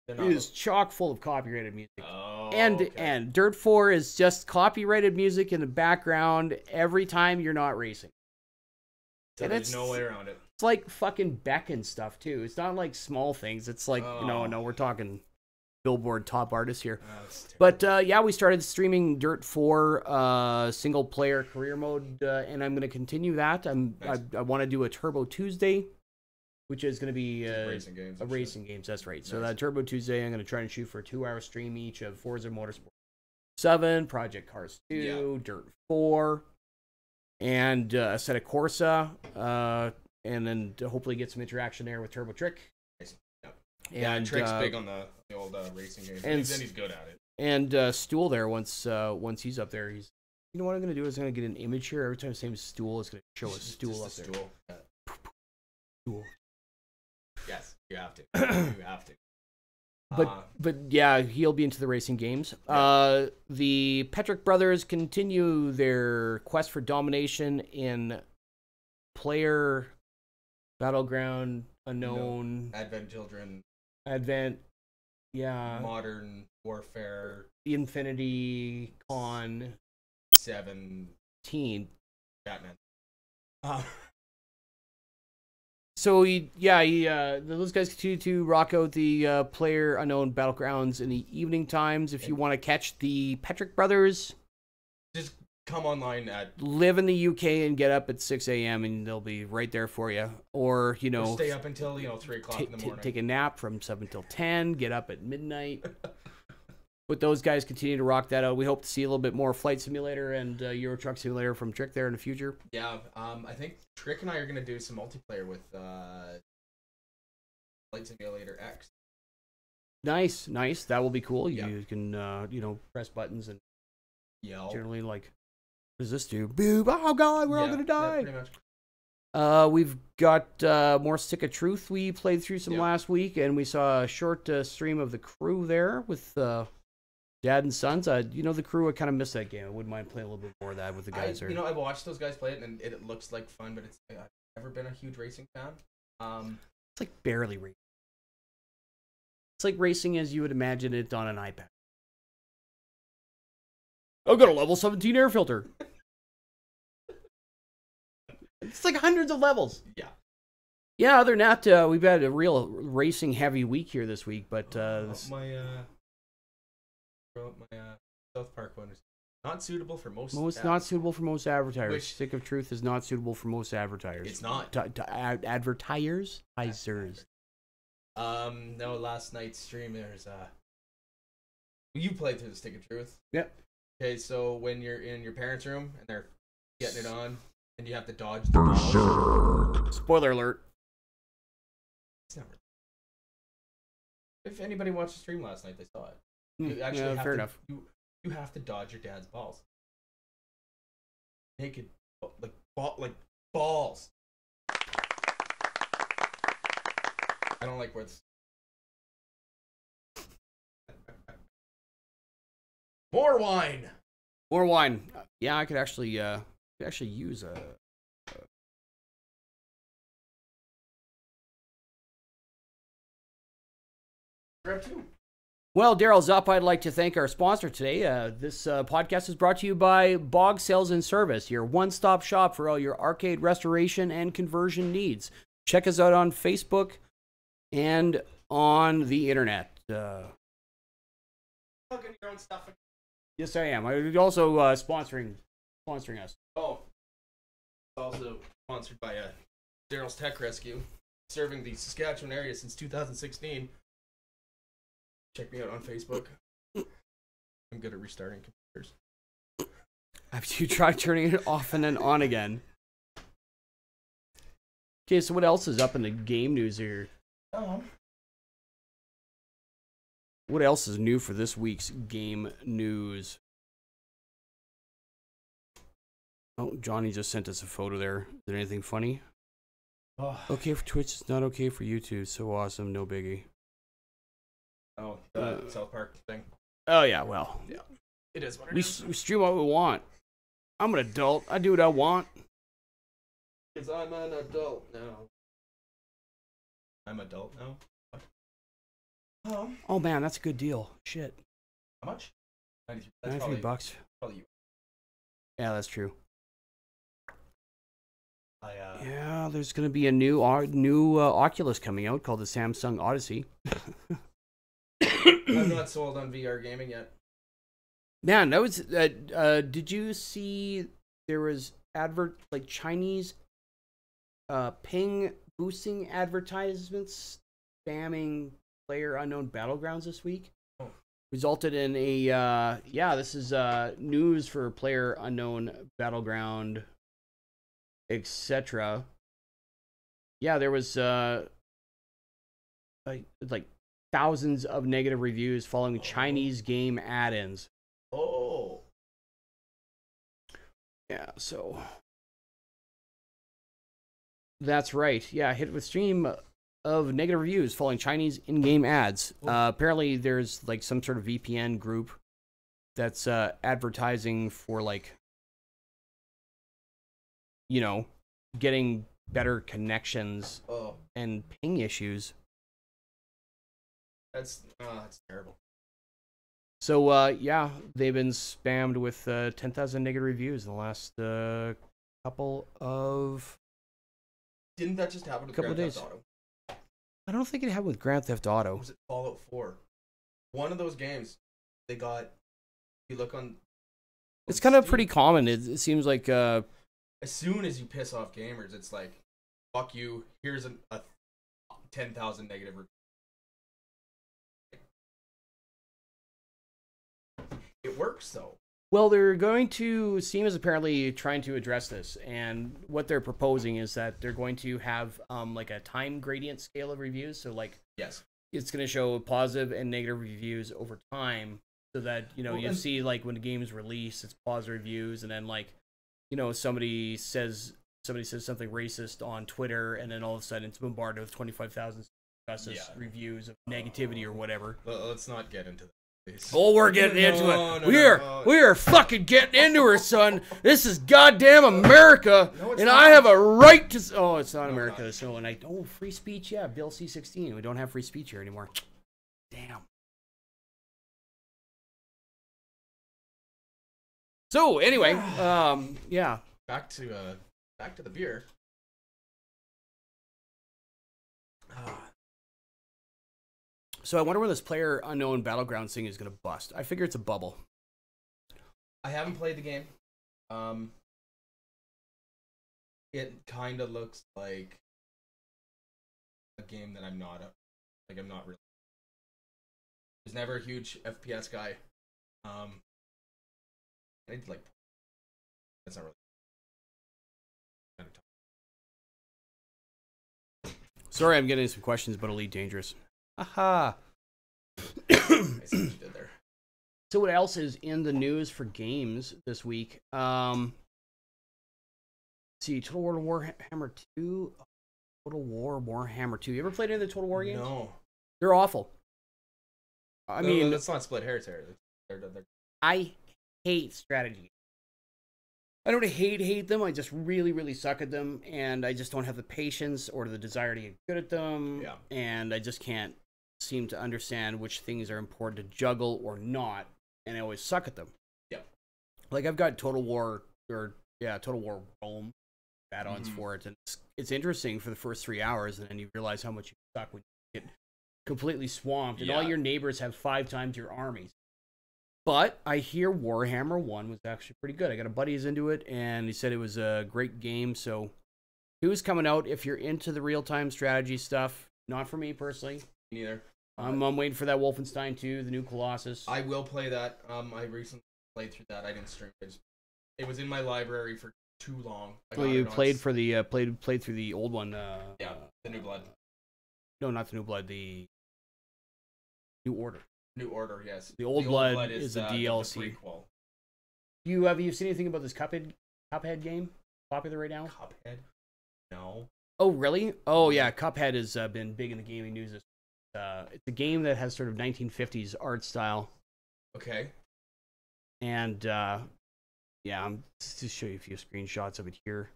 is chock full of copyrighted music. Oh, and Dirt 4 is just copyrighted music in the background every time you're not racing. So there's no way around it. It's like fucking Beck and stuff too. It's not like small things. It's like, no, we're talking Billboard top artists here. But yeah, we started streaming Dirt 4 single player career mode, and I'm going to continue that. I want to do a Turbo Tuesday, which is going to be racing games. That's right. So that Turbo Tuesday, I'm going to try and shoot for a 2-hour stream each of Forza Motorsport 7, Project Cars 2, Dirt 4, and a set of Corsa, and then to hopefully get some interaction there with Turbo Trick. Yeah, and Trick's big on the old racing games. And then he's good at it. And Stool there, once he's up there, he's. You know what I'm going to do is I'm going to get an image here. Every time I say Stool, it's going to show a stool up there. Cool. Yes, you have to. You have to. But yeah, he'll be into the racing games. The Petrick brothers continue their quest for domination in player battleground unknown Advent Children. Advent. Yeah. Modern Warfare. The Infinity Con 17. Batman. So those guys continue to rock out the player unknown battlegrounds in the evening times. If you want to catch the Petrick brothers, just come online at live in the UK and get up at 6 a.m. and they'll be right there for you. Or or stay up until 3 o'clock in the morning. Take a nap from 7 till 10. Get up at midnight. But those guys continue to rock that out. We hope to see a little bit more Flight Simulator and Euro Truck Simulator from Trick there in the future. Yeah, I think Trick and I are going to do some multiplayer with Flight Simulator X. Nice. That will be cool. Yeah. You can, press buttons and yell. Generally, like, what does this do? Boob! Oh, God, we're all going to die. Yeah, pretty much. We've got more Stick of Truth. We played through some last week, and we saw a short stream of the crew there with Dad and Sons. The crew, I kind of missed that game. I wouldn't mind playing a little bit more of that with the guys. I watched those guys play it, and it looks like fun, but I've never been a huge racing fan. It's like barely racing. It's like racing as you would imagine it on an iPad. I've got a level 17 air filter. It's like hundreds of levels. Yeah. Yeah, other than that, we've had a real racing heavy week here this week, but my South Park one is not suitable for most not suitable for most advertisers. Stick of Truth is not suitable for most advertisers. It's not. Advertisers? No, last night's stream there's you played through the Stick of Truth. Yep. Okay, so when you're in your parents' room and they're getting it on and you have to dodge the balls. Spoiler alert. It's not really. If anybody watched the stream last night, they saw it. You actually fair enough. You have to dodge your dad's balls. Naked, like balls. I don't like words. More wine. More wine. Yeah, I could actually use a. Grab two. Well, Daryl's up. I'd like to thank our sponsor today. This podcast is brought to you by BOGG Sales and Service, your one-stop shop for all your arcade restoration and conversion needs. Check us out on Facebook and on the internet. Plug in your own stuff. Yes, I am. I'm also sponsoring us. Oh, also sponsored by Daryl's Tech Rescue, serving the Saskatchewan area since 2016. Check me out on Facebook. I'm good at restarting computers. Have you tried turning it off and then on again? Okay, so what else is up in the game news here? What else is new for this week's game news? Oh, Johnny just sent us a photo there. Is there anything funny? Okay for Twitch, it's not okay for YouTube. So awesome, no biggie. Oh, the South Park thing. Oh, yeah, well. Yeah. It is what it we is. We stream what we want. I'm an adult. I do what I want. Because I'm an adult now. I'm adult now? What? Oh, man, that's a good deal. Shit. How much? 93. That's $93. Probably you. Yeah, that's true. Yeah, there's going to be a new Oculus coming out called the Samsung Odyssey. I'm not sold on VR gaming yet. Man, that was. Did you see there was Chinese ping boosting advertisements spamming Player Unknown Battlegrounds this week? Oh. Resulted in a this is news for Player Unknown Battleground, etc. Yeah, there was like thousands of negative reviews following Chinese game add-ins. Oh. Yeah, so That's right. Yeah, hit with stream of negative reviews following Chinese in-game ads. Apparently, there's like some sort of VPN group that's advertising for like, you know, getting better connections and ping issues. That's terrible. So yeah, they've been spammed with 10,000 negative reviews in the last couple of. Didn't that just happen with couple Grand of days? Theft Auto? I don't think it happened with Grand Theft Auto. Or was it Fallout 4? One of those games, they got. You look on. It's kind of pretty common. It seems like. As soon as you piss off gamers, it's like, fuck you. Here's a 10,000 negative reviews. It works though. Well, they're going to. Steam is apparently trying to address this, and what they're proposing is that they're going to have like a time gradient scale of reviews. So like, yes, it's going to show positive and negative reviews over time, so that you see like when the game's released, it's positive reviews, and then like, somebody says something racist on Twitter, and then all of a sudden it's bombarded with 25,000 reviews of negativity or whatever. Let's not get into that. Oh, we're getting into it. We are fucking getting into it, son. This is goddamn America, and I have a right to. Oh, it's not America. So, and free speech. Yeah, Bill C-16. We don't have free speech here anymore. Damn. So anyway, yeah. Back to the beer. So I wonder when this Player Unknown Battlegrounds thing is going to bust. I figure it's a bubble. I haven't played the game. It kind of looks like a game that I'm not really. I was never a huge FPS guy. I like. That's not really. Sorry, I'm getting some questions about Elite Dangerous. Aha. I see what you did there. So what else is in the news for games this week? Let's see, Total War Warhammer 2. Total War Warhammer 2. You ever played any of the Total War games? No. They're awful. I mean, let's not split hairs here. I hate strategy. I don't hate them. I just really, really suck at them, and I just don't have the patience or the desire to get good at them. Yeah. And I just can't seem to understand which things are important to juggle or not, and I always suck at them. Yep. Like I've got Total War Rome add-ons for it, and it's interesting for the first 3 hours, and then you realize how much you suck when you get completely swamped, and all your neighbors have 5 times your armies. But I hear Warhammer 1 was actually pretty good. I got a buddy who's into it, and he said it was a great game. So 2 is coming out if you're into the real-time strategy stuff. Not for me personally. Neither. I'm waiting for that Wolfenstein 2, the new Colossus. I will play that. I recently played through that. I didn't stream it. It was in my library for too long. You played for the played through the old one. Yeah, the New Blood. No, not the New Blood. The New Order. New Order, yes. The Old Blood is a DLC. The prequel. Have you seen anything about this Cuphead game? Popular right now? Cuphead? No. Oh, really? Oh, yeah. Cuphead has been big in the gaming news. It's a game that has sort of 1950s art style. Okay. And, yeah, I'm to show you a few screenshots of it here.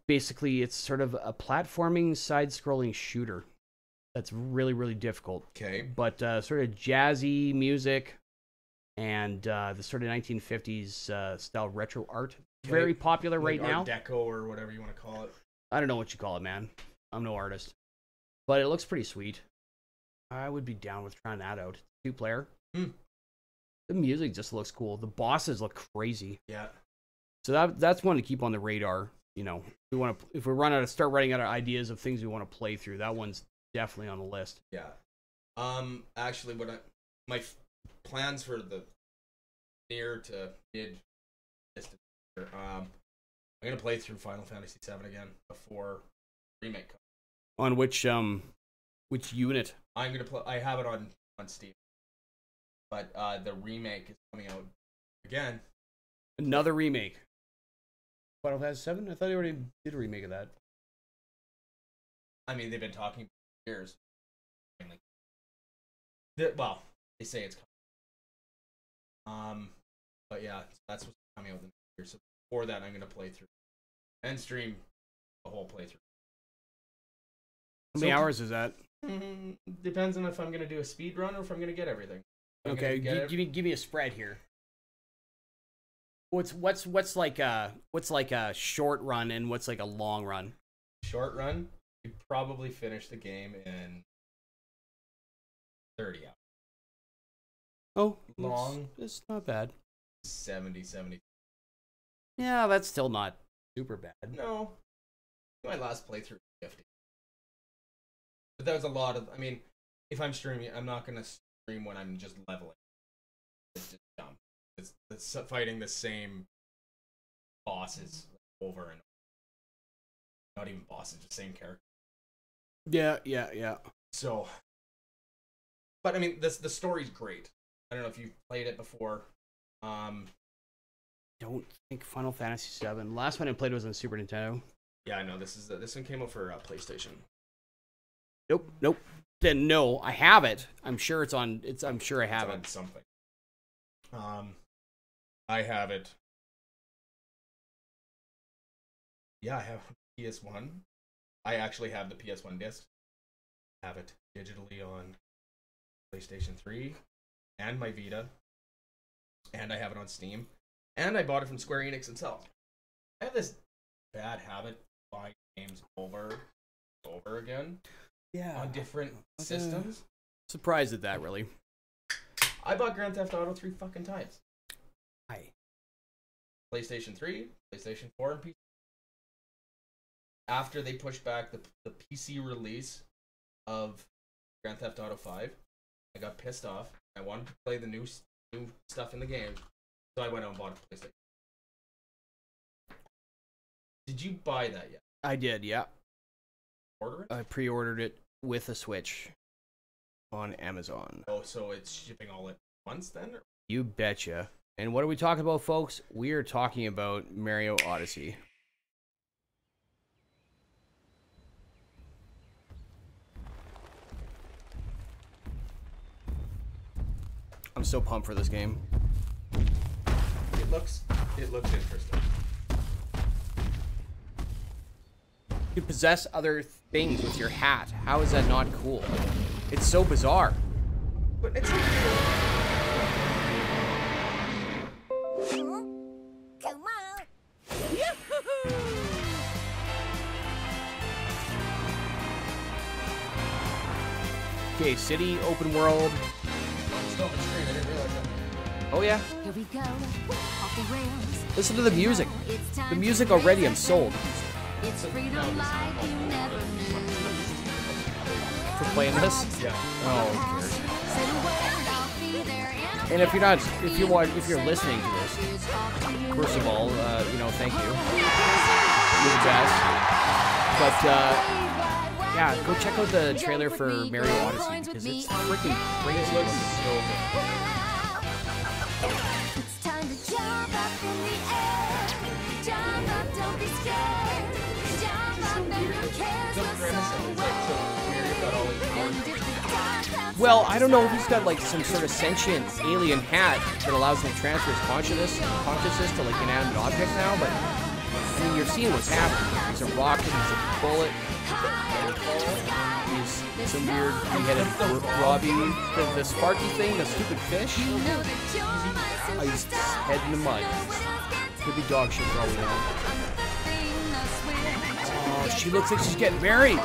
Basically, it's sort of a platforming, side-scrolling shooter. That's really, really difficult. Okay. But sort of jazzy music and the sort of 1950s style retro art. Okay. Very popular like right now. Art Deco or whatever you want to call it. I don't know what you call it, man. I'm no artist. But it looks pretty sweet. I would be down with trying that out. 2-player. The music just looks cool. The bosses look crazy. Yeah. So that's one to keep on the radar. If we start running out of ideas of things we want to play through, that one's definitely on the list. Yeah. Actually, my plans for the near to mid distance. I'm gonna play through Final Fantasy VII again before remake comes. On which unit? I'm gonna play. I have it on Steam, but the remake is coming out again. Another remake. Final Fantasy VII? I thought they already did a remake of that. I mean, they've been talking for years. Like, well, they say it's coming. But yeah, that's what's coming out the next year. So before that, I'm gonna play through and stream the whole playthrough. How many hours is that? Depends on if I'm gonna do a speed run or if I'm gonna get everything. Okay, give me a spread here. What's like a short run and what's like a long run? Short run, you probably finish the game in 30 hours. Oh, long. It's not bad. 70. Yeah, that's still not super bad. No, my last playthrough was 50. But that was a lot of. I mean, if I'm streaming, I'm not gonna stream when I'm just leveling. It's just dumb. It's fighting the same bosses over and over. Not even bosses, just same character. Yeah. So, but I mean, the story's great. I don't know if you've played it before. Don't think Final Fantasy VII. Last one I played was on Super Nintendo. Yeah, I know this one came out for PlayStation. Nope. Then no, I have it. I'm sure it's on. I'm sure I have it. On something. I have it. Yeah, I have PS1. I actually have the PS1 disc. I have it digitally on PlayStation 3 and my Vita. And I have it on Steam. And I bought it from Square Enix itself. I have this bad habit of buying games over again. Yeah. On different systems. Surprised at that, really. I bought Grand Theft Auto 3 fucking times. Hi. PlayStation 3, PlayStation 4, and PC. After they pushed back the PC release of Grand Theft Auto 5, I got pissed off. I wanted to play the new stuff in the game, so I went out and bought a PlayStation. Did you buy that yet? I did, yeah. Order it? I pre-ordered it with a Switch on Amazon. Oh, so it's shipping all at once then? Or? You betcha. And what are we talking about, folks? We are talking about Mario Odyssey. I'm so pumped for this game. It looks interesting. You possess other things with your hat. How is that not cool? It's so bizarre. But it's Come on. Okay, city, open world. Oh yeah. Here we go. Off the rails. Listen to the music. The music already, I'm sold. It's freedom like you never knew. For playing this? Yeah. Oh, who cares? And if you're listening to this, first of all, thank you. You're the best. But yeah, go check out the trailer for Mario Odyssey because it's freaking crazy. It looks so good. It's time to jump up in the air. Jump up, don't be scared. Jump up and who cares what's Well, I don't know if he's got like some sort of sentient alien hat that allows him to transfer his consciousness to like inanimate objects now, but I mean, you're seeing what's happening. He's a rocket, he's a bullet, he's some weird three-headed Robbie, the Sparky thing, the stupid fish. He's head in the mud. Could be dog shit for all we know. Oh, she looks like she's getting married.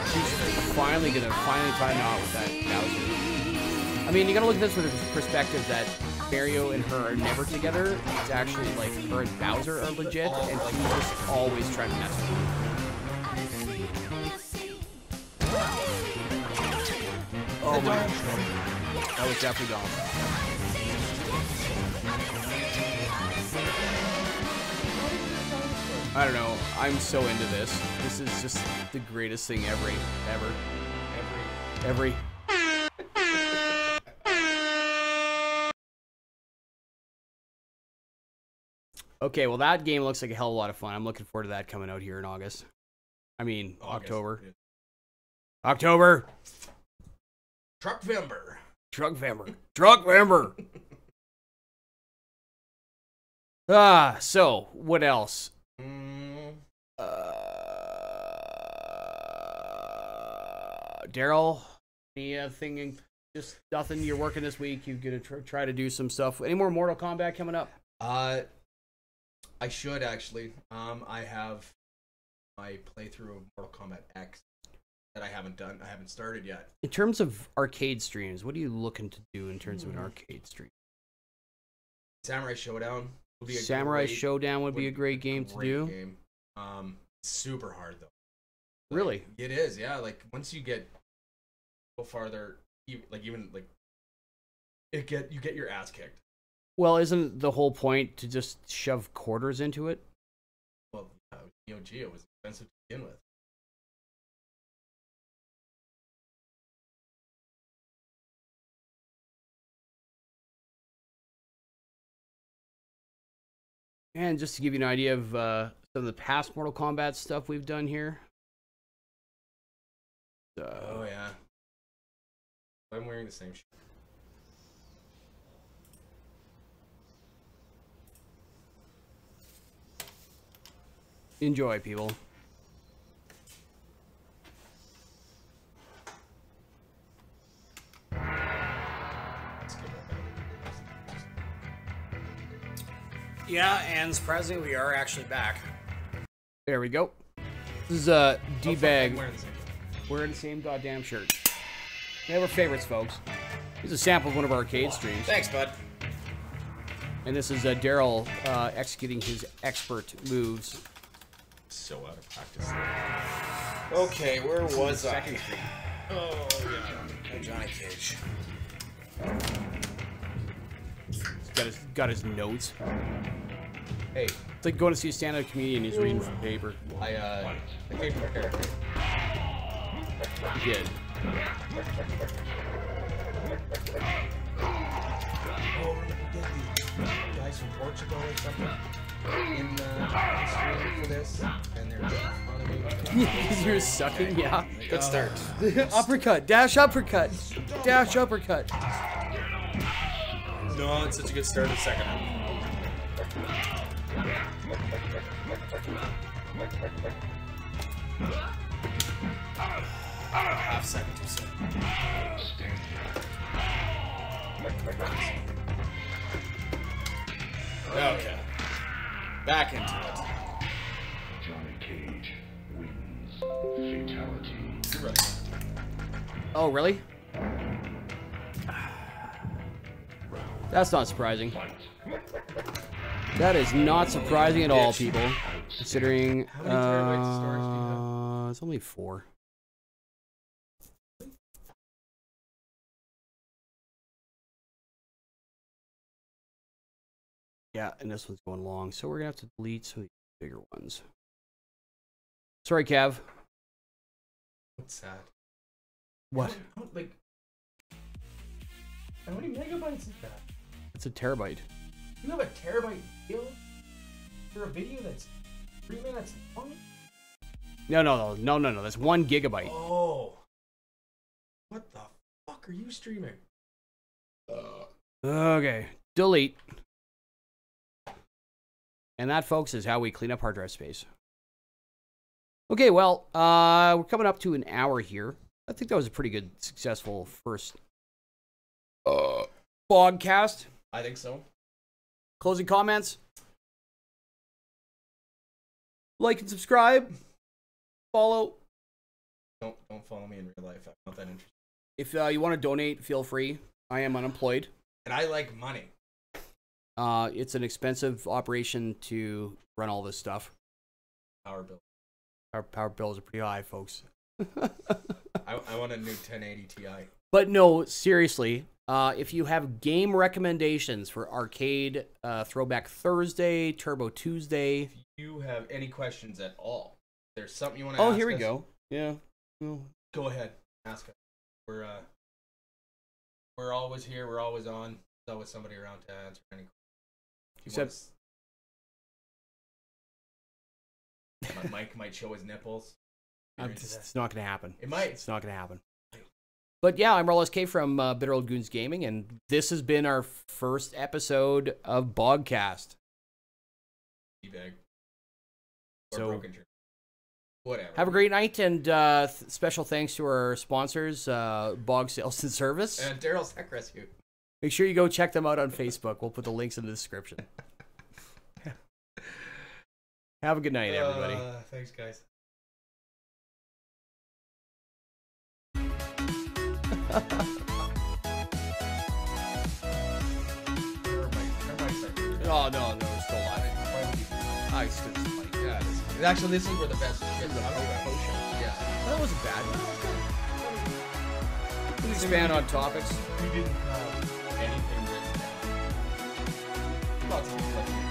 She's finally find out with that Bowser. I mean, you gotta look at this with the perspective that Mario and her are never together. It's actually like her and Bowser are legit, and she's just always trying to mess with him. Oh my gosh. That was definitely gone. I don't know. I'm so into this. This is just the greatest thing ever. Okay, well that game looks like a hell of a lot of fun. I'm looking forward to that coming out here in August. I mean, August. October. Yeah. October. Truckvember. Truckvember. Truckvember. So, what else? Daryl, anything, just nothing you're working this week? You're going to try to do some stuff. Any more Mortal Kombat coming up? I should actually. I have my playthrough of Mortal Kombat X that I haven't done. I haven't started yet. In terms of arcade streams, what are you looking to do in terms of an arcade stream? Samurai Showdown would be a Samurai great, Showdown would be a great game to do. Game. Super hard though. Really? It is, yeah. Like once you get go farther, you get your ass kicked. Well, isn't the whole point to just shove quarters into it? Well, Neo Geo was expensive to begin with. And just to give you an idea of some of the past Mortal Kombat stuff we've done here. Oh yeah. I'm wearing the same shirt. Enjoy, people. Yeah, and surprisingly, we are actually back. There we go. This is D-Bag. Wearing the same goddamn shirt. We have our favorites, folks. This is a sample of one of our arcade streams. Thanks, bud. And this is Daryl executing his expert moves. So out of practice. Okay, where was I? Second stream. Oh, yeah. Oh, Johnny Cage. He's got his notes. Hey. It's like going to see a stand-up comedian. He's reading from paper. I came prepared. He did. Oh, the guys from Portugal or something in the stream for this, and they're making fun of me. You're sucking, yeah. Good start. Uppercut, dash uppercut, dash uppercut. No, it's such a good start. The second one. Half second too soon. Okay. Back into it. Johnny Cage wins. Fatality. Oh, really? That's not surprising. That is not surprising at all, people. Considering, How many terabytes of storage do you have? It's only 4. Yeah, and this one's going long, so we're gonna have to delete some of the bigger ones. Sorry, Cav. What's that? What? Like, how many megabytes is that? It's a terabyte. You have a terabyte deal for a video that's 3 minutes long? No. That's 1 gigabyte. Oh. What the fuck are you streaming? Okay, delete. And that, folks, is how we clean up hard drive space. Okay, well, we're coming up to an hour here. I think that was a pretty good, successful first podcast. I think so. Closing comments? Like and subscribe. Follow. Don't follow me in real life. I'm not that interested. If you want to donate, feel free. I am unemployed. And I like money. It's an expensive operation to run all this stuff. Power bill. Our power bills are pretty high, folks. I want a new 1080 Ti. But no, seriously, if you have game recommendations for Arcade Throwback Thursday, Turbo Tuesday. If you have any questions at all, if there's something you want to ask ask here we us, go. Yeah. Well, go ahead. Ask us. We're always here. We're always on. There's always somebody around to answer any questions. Except Mike might show his nipples. It's not going to happen. It might. It's not going to happen. But yeah, I'm Roll SK from Bitter Old Goons Gaming, and this has been our first episode of BOGGcast. Teabag. So, broken tree. Whatever. Have a great night, and special thanks to our sponsors, BOGG Sales and Service. And Daryl's Tech Rescue. Make sure you go check them out on Facebook. We'll put the links in the description. Have a good night, everybody. Thanks, guys. Oh, no, it's still live. I still funny. Yeah, actually, this is where the best shit comes from. Yeah. That wasn't bad. We can expand on topics. We didn't have anything written down. Lots of people like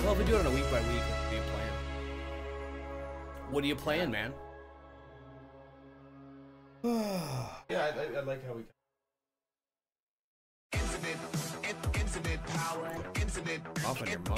Well, if we do it on a week by week, it'll be a plan. What are you playing, man? Yeah, I like how we. Off on your mom.